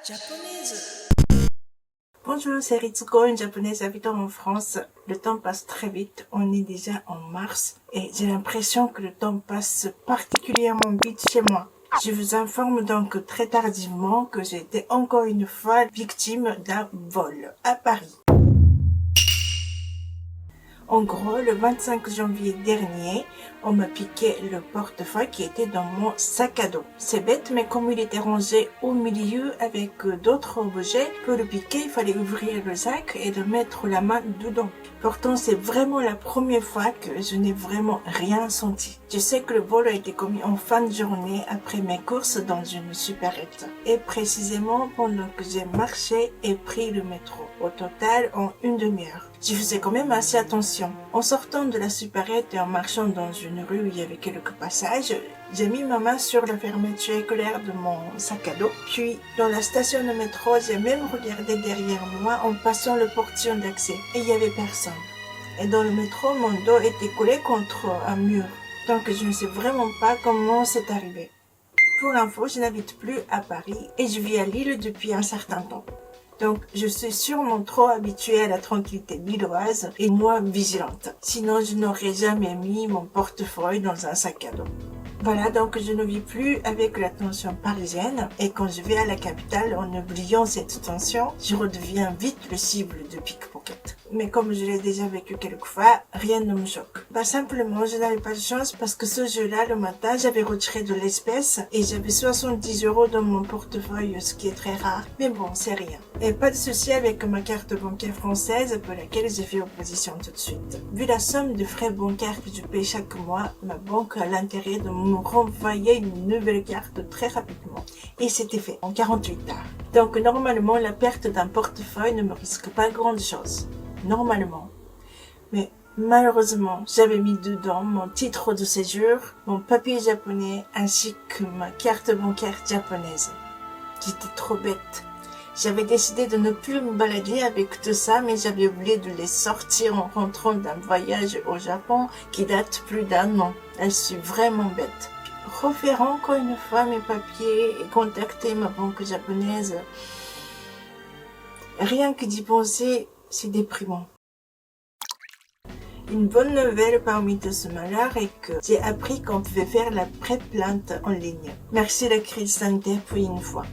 japonaise. Bonjour, c'est Ritsuko, une japonaise habitant en France. Le temps passe très vite, on est déjà en mars et j'ai l'impression que le temps passe particulièrement vite chez moi. Je vous informe donc très tardivement que j'ai été encore une fois victime d'un vol à Paris. En gros, le 25 janvier dernier, on m'a piqué le portefeuille qui était dans mon sac à dos. C'est bête, mais comme il était rangé au milieu avec d'autres objets, pour le piquer, il fallait ouvrir le sac et de mettre la main dedans. Pourtant, c'est vraiment la première fois que je n'ai vraiment rien senti. Je sais que le vol a été commis en fin de journée après mes courses dans une supérette. Et précisément pendant que j'ai marché et pris le métro. Au total, en une demi-heure. J'y faisais quand même assez attention. En sortant de la supérette et en marchant dans une rue où il y avait quelques passages, j'ai mis ma main sur la fermeture éclair de mon sac à dos. Puis, dans la station de métro, j'ai même regardé derrière moi en passant le portillon d'accès. Et il n'y avait personne. Et dans le métro, mon dos était collé contre un mur. Donc, je ne sais vraiment pas comment c'est arrivé. Pour info, je n'habite plus à Paris et je vis à Lille depuis un certain temps. Donc, je suis sûrement trop habituée à la tranquillité lilloise et moins vigilante. Sinon, je n'aurais jamais mis mon portefeuille dans un sac à dos. Voilà, donc je ne vis plus avec la tension parisienne et quand je vais à la capitale, en oubliant cette tension, je redeviens vite le cible de pickpocket. Mais comme je l'ai déjà vécu quelques fois, rien ne me choque. Simplement, je n'avais pas de chance parce que ce jeu-là, le matin, j'avais retiré de l'espèce et j'avais 70 € dans mon portefeuille, ce qui est très rare. Mais bon, c'est rien. Et pas de souci avec ma carte bancaire française pour laquelle j'ai fait opposition tout de suite. Vu la somme de frais bancaires que je paye chaque mois, ma banque a l'intérêt de me renvoyer une nouvelle carte très rapidement. Et c'était fait en 48 heures. Donc normalement, la perte d'un portefeuille ne me risque pas grande chose. Normalement. Mais malheureusement, j'avais mis dedans mon titre de séjour, mon papier japonais ainsi que ma carte bancaire japonaise. J'étais trop bête. J'avais décidé de ne plus me balader avec tout ça, mais j'avais oublié de les sortir en rentrant d'un voyage au Japon qui date plus d'1 an. Je suis vraiment bête. Refaire encore une fois mes papiers et contacter ma banque japonaise. Rien que d'y penser, c'est déprimant. Une bonne nouvelle parmi tout ce malheur est que j'ai appris qu'on pouvait faire la pré-plainte en ligne. Merci la crise sanitaire pour une fois.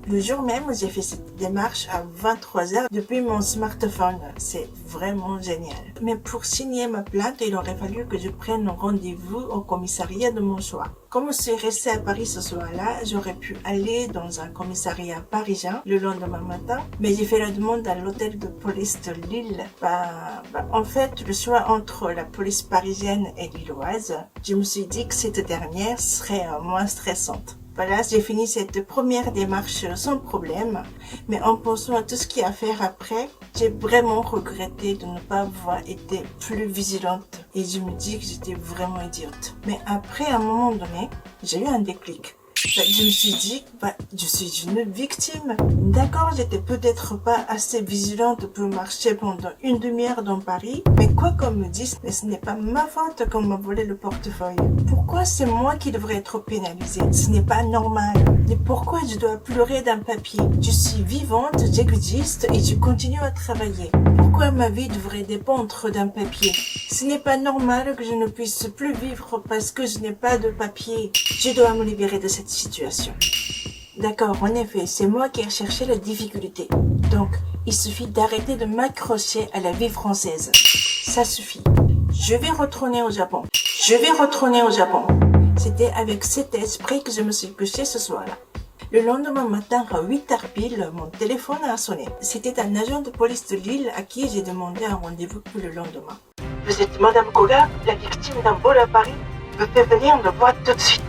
Le jour même, j'ai fait cette démarche à 23h depuis mon smartphone. C'est vraiment génial. Mais pour signer ma plainte, il aurait fallu que je prenne un rendez-vous au commissariat de mon choix. Comme je suis restée à Paris ce soir-là, j'aurais pu aller dans un commissariat parisien le lendemain matin, mais j'ai fait la demande à l'hôtel de police de Lille. En fait, le choix entre la police parisienne et lilloise, je me suis dit que cette dernière serait moins stressante. Voilà, j'ai fini cette première démarche sans problème, mais en pensant à tout ce qu'il y a à faire après, j'ai vraiment regretté de ne pas avoir été plus vigilante et je me dis que j'étais vraiment idiote. Mais après, à un moment donné, j'ai eu un déclic. Je me suis dit, je suis une victime. D'accord, j'étais peut-être pas assez vigilante pour marcher pendant une demi-heure dans Paris, mais quoi qu'on me dise, mais ce n'est pas ma faute qu'on m'a volé le portefeuille. Pourquoi c'est moi qui devrais être pénalisée? Ce n'est pas normal. Mais pourquoi je dois pleurer d'un papier? Je suis vivante, j'existe et je continue à travailler. Pourquoi ma vie devrait dépendre d'un papier? Ce n'est pas normal que je ne puisse plus vivre parce que je n'ai pas de papier. Je dois me libérer de cette situation. D'accord, en effet, c'est moi qui ai cherché la difficulté. Donc, il suffit d'arrêter de m'accrocher à la vie française. Ça suffit. Je vais retourner au Japon. C'était avec cet esprit que je me suis couchée ce soir-là. Le lendemain matin, à 8h pile, mon téléphone a sonné. C'était un agent de police de Lille à qui j'ai demandé un rendez-vous pour le lendemain. Vous êtes Madame Koga, la victime d'un vol à Paris? Veuillez venir me voir tout de suite.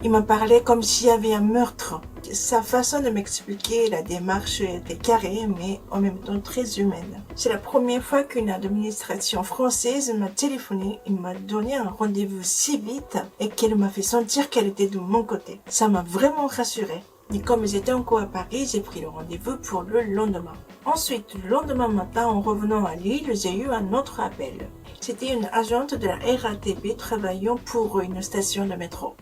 Il m'a parlé comme s'il y avait un meurtre. Sa façon de m'expliquer la démarche était carrée, mais en même temps très humaine. C'est la première fois qu'une administration française m'a téléphoné et m'a donné un rendez-vous si vite et qu'elle m'a fait sentir qu'elle était de mon côté. Ça m'a vraiment rassurée. Et comme j'étais encore à Paris, j'ai pris le rendez-vous pour le lendemain. Ensuite, le lendemain matin, en revenant à Lille, j'ai eu un autre appel. C'était une agente de la RATP travaillant pour une station de métro.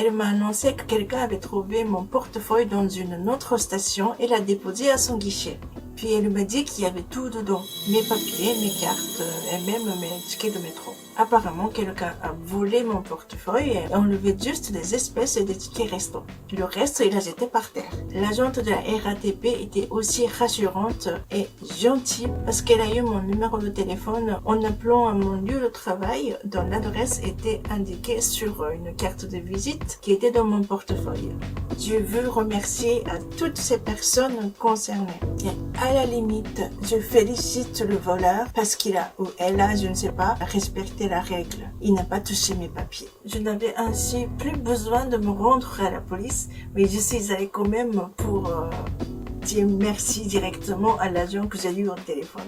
Elle m'a annoncé que quelqu'un avait trouvé mon portefeuille dans une autre station et l'a déposé à son guichet. Puis elle m'a dit qu'il y avait tout dedans, mes papiers, mes cartes et même mes tickets de métro. Apparemment, quelqu'un a volé mon portefeuille et enlevé juste des espèces et des tickets restants. Le reste, il a jeté par terre. L'agente de la RATP était aussi rassurante et gentille parce qu'elle a eu mon numéro de téléphone en appelant à mon lieu de travail dont l'adresse était indiquée sur une carte de visite qui était dans mon portefeuille. Je veux remercier à toutes ces personnes concernées. Et à la limite, je félicite le voleur parce qu'il a ou elle a, je ne sais pas, respecté la règle. Il n'a pas touché mes papiers. Je n'avais ainsi plus besoin de me rendre à la police, mais je suis allée quand même pour dire merci directement à l'agent que j'ai eu au téléphone.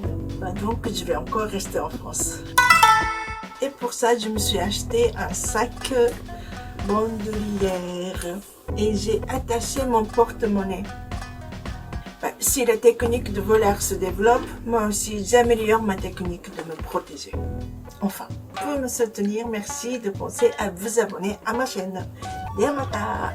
Donc je vais encore rester en France. Et pour ça, je me suis acheté un sac bandoulière et j'ai attaché mon porte-monnaie. Si la technique de voleur se développe, moi aussi j'améliore ma technique de me protéger. Enfin, pour me soutenir, merci de penser à vous abonner à ma chaîne. Yamata!